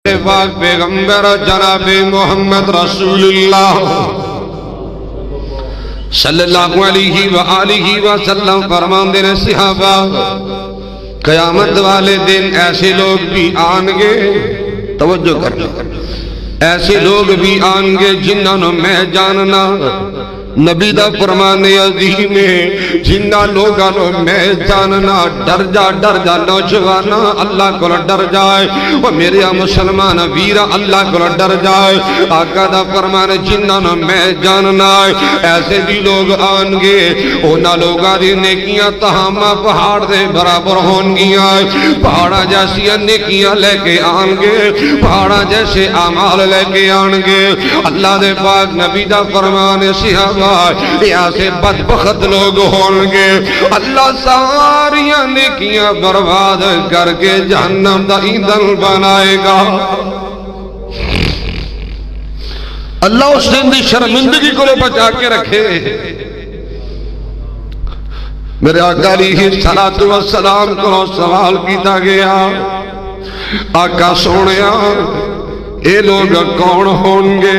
پاک پیغمبر جناب محمد رسول اللہ صلی اللہ علیہ وآلہ وسلم فرماندے نے صحابہ قیامت والے دن ایسے لوگ بھی آنگے، توجہ کرنا، ایسے لوگ بھی آنگے جنہوں نے میں جاننا نبی دا فرمان عظیم ہے، جنہ لوگاں نے میں جاننا ڈر جا نوجوانا اللہ کو ڈر جائے، وہ میرے مسلمان ویرا اللہ کو ڈر جائے۔ آقا دا فرمان جنہ نے میں جاننا ایسے بھی لوگ آنگے، اونا لوگاں دی نیکیاں تہاما پہاڑ دے برابر ہونگیاں، پہاڑا جیسی نیکیاں لے کے آنگے، پہاڑا جیسے اعمال لے کے آنگے۔ اللہ دے پاک نبی دا فرمان صحابہ یہاں سے بدبخت لوگ ہونگے، اللہ ساریاں نیکیاں برباد کر کے جہنم دا ایندھن بنائے گا۔ اللہ اس دن دی شرمندگی کو لے بچا کے رکھے۔ میرے آقا علیہ السلام کو سوال کیتا گیا، آقا سونیا اے لوگ کون ہونگے؟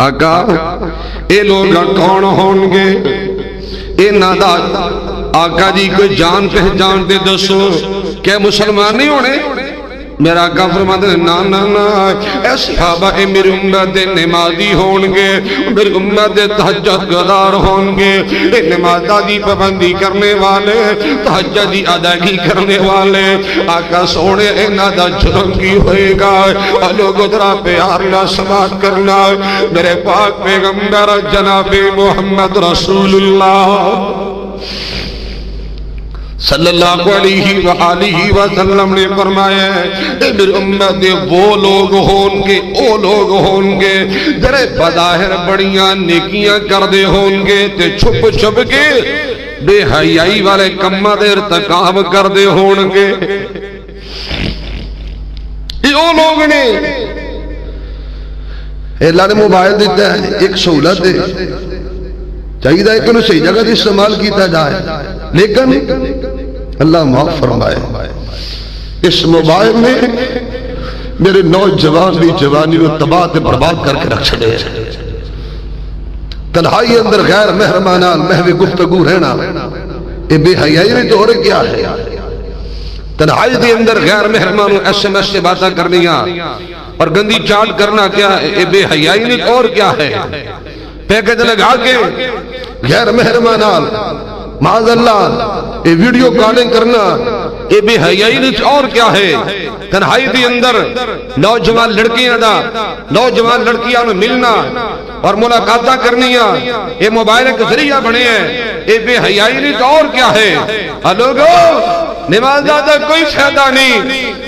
آقا اے لوگ کون ہونگے؟ اے نادا آقا جی کوئی جان پہچان دے دسو، کیا مسلمان نہیں ہونے؟ میرا آقا فرماتے ہیں نا نا نا اے صحابہ اے میری امت نمازی ہونگے، میری امت تہجد گزار ہونگے، اے نمازہ دی پابندی کرنے والے، تہجد دی ادائیگی کرنے والے۔ آقا سونے اے نادا جرم کی ہوئے گا، لوگ ادھرا پیار نہ سماعت کرنا۔ میرے پاک پیغمبر جناب محمد رسول اللہ صلی اللہ علیہ وآلہ وسلم نے فرمایا ہے میری امت وہ لوگ ہونگے، وہ لوگ ہونگے جرے بظاہر بڑیاں نیکیاں کردے ہونگے تے چھپ چھپ کے بے حیائی والے کمہ دے ارتکاب کردے ہونگے۔ یہ وہ لوگ نے اللہ نے موبائل دیتا ہے، ایک سہولت ہے، چاہیے ہے کہ انہیں صحیح جگہ سے استعمال کیتا جائے، لیکن اللہ معاف فرمائے اس موبائل نے میرے نوجوان بھی جوانی کو تباہ تے برباد کر کے رکھ چھڑے۔ تنہائی اندر غیر مہرمانان محو گفتگو رہنا، یہ بے حیائی نے تو اور کیا ہے؟ تنہائی دے اندر غیر مہرمانوں ایس ایم ایس سے باتیں کرنیاں اور گندی چاٹ کرنا کیا ہے؟ یہ بے حیائی نے تو اور کیا ہے؟ پیکج لگا کے غیر مہرمانان معاذ اللہ یہ ویڈیو کالنگ کرنا، یہ بے حیائی نے اور کیا ہے؟ تنہائی دی اندر نوجوان لڑکیاں دا نوجوان لڑکیاں نے ملنا اور ملاقاتہ کرنیاں، یہ موبائل کا ذریعہ بنے ہیں، یہ بے حیائی نے اور کیا ہے؟ لوگو نماز دا کوئی فائدہ نہیں،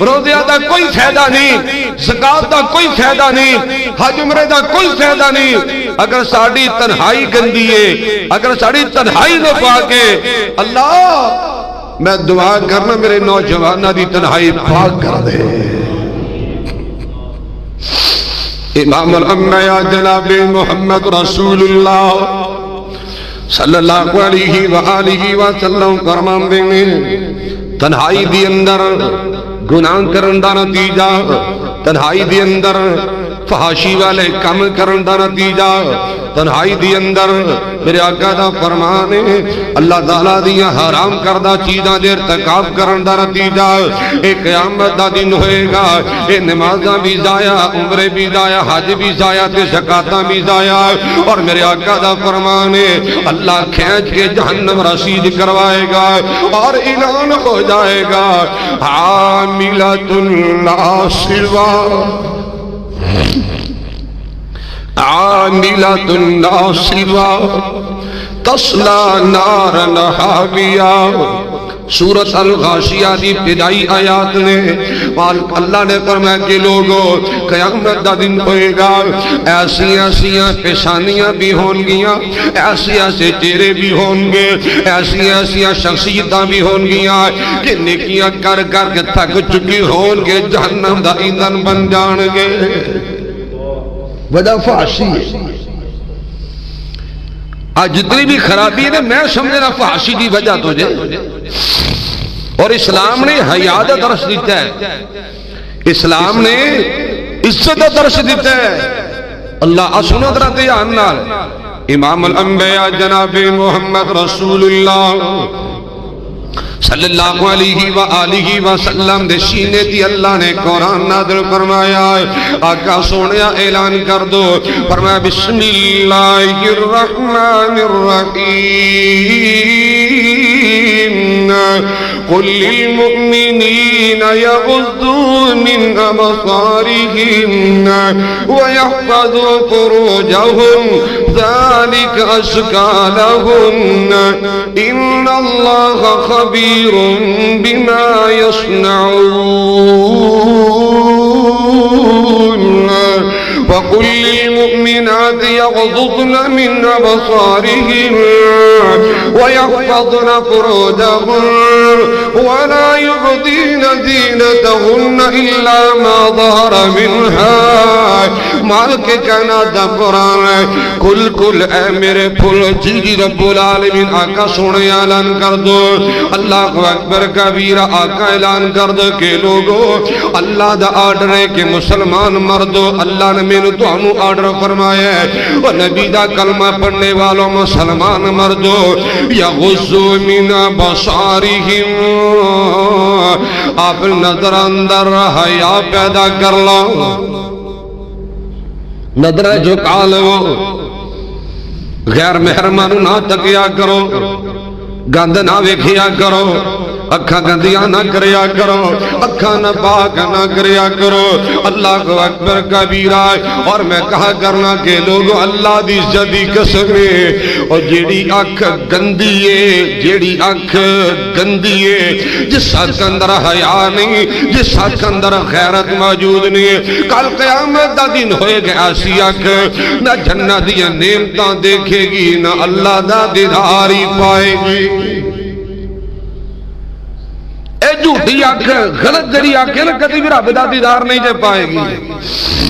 روزے دا کوئی فائدہ نہیں، زکات دا کوئی فائدہ نہیں، حج عمرے دا کوئی فائدہ نہیں اگر ساڑی تنہائی گندی ہے، اگر ساڑی تنہائی نہ پاکے۔ اللہ میں دعا کرنا میرے نوجوانہ دی تنہائی پاک کر دے۔ امام الانبیاء جناب محمد رسول اللہ صلی اللہ علیہ وآلہ وسلم فرمان دیں تنہائی دی اندر گناہ کرن دا نتیجہ، تنہائی دی اندر فحاشی والے کم کرن دا نتیجہ، تنہائی دی اندر میرے آقا دا فرمان ہے اللہ تعالیٰ دیا حرام کردہ چیزاں دے ارتکاب کرن دا نتیجہ ایک قیامت دا دن ہوئے گا، اے نمازاں بھی ضائع، عمرے بھی ضائع، حج بھی ضائع، تے زکاتاں بھی ضائع، اور میرے آقا دا فرمان ہے اللہ کھینچ کے جہنم رسید کروائے گا اور اعلان ہو جائے گا عاملۃ ناصبہ عاملۃ ناصبہ تصلی نارا حامیہ۔ سورۃ الغاشیہ دی ابتدائی آیات نے اللہ نے فرمایا کہ لوگوں قیامت دا دن ہوئے گا، ایسی ایسیاں پیشانیاں بھی ہونگیاں، ایسی ایسے چہرے بھی ہونگے، ایسی ایسیاں شخصیتاں بھی ہونگیاں کہ نیکیاں کر کر کے تھک چکی ہونگے، جہنم دا ایندھن بن جانگے۔ وجہ فحاشی ہے، آج جتنی بھی خرابی ہے میں سمجھنا فحاشی کی وجہ تجھے، اور اسلام نے حیا دا درس دیتا ہے اسلام نے عزت دا درس دیتا ہے. اللہ سنو ذرا دھیان نال. امام الانبیاء جناب محمد رسول اللہ صلی اللہ علیہ وآلہ وسلم دے سینے تے اللہ نے قرآن نازل فرمایا. آقا سونیا اعلان کر دو, فرمایا بسم اللہ الرحمن الرحیم قل للمؤمنین یغضوا من ابصارهم ویحفظوا فروجهم ذلك ازکی لهم ان اللہ خبیر بما يصنعون. وقل للمؤمنات يغضضن من أبصارهن ويحفظن فروجهن ولا يبدين زينتهن إلا ما ظهر منها. مالک کہنا دبران کل اے میرے پھول جی رب العالمین. آقا سونے اعلان کر دو, اللہ اکبر کبیرہ. آقا اعلان کر دو کہ لوگو اللہ دا آرڈر ہے کہ مسلمان مردو اللہ نے میں تو انو آرڈر فرمایا ہے اور نبی دا کلمہ پڑھنے والوں مسلمان مردو یغضو من ابصارہم. آپ نظر اندر حیا پیدا کر لو, نظر جھکا لو, غیر محرمان نہ تکیا کرو, گند نہ ویکھیا کرو, اکھاں گندیاں نہ کریا کرو, اکھاں نہ پاک نہ کریا کرو. اللہ کو اکبر کبیرہ. اور میں کہا کرنا کہ لوگو اللہ دی عزت دی قسم ہے اور جیڑی اکھ گندی ہے, جیڑی اکھ گندی ہے, جس اکھ اندر حیا نہیں, جس اکھ اندر غیرت موجود نہیں, کل قیامت دا دن ہوئے گا ایسی اکھ نہ جنت دی نعمتاں دیکھے گی نہ اللہ دا دیدار ہی پائے گی. اے جھوٹی آنکھ غلط جڑی آنکھ ہے نا کدی بھی رب دا دیدار نہیں جے پائے گی.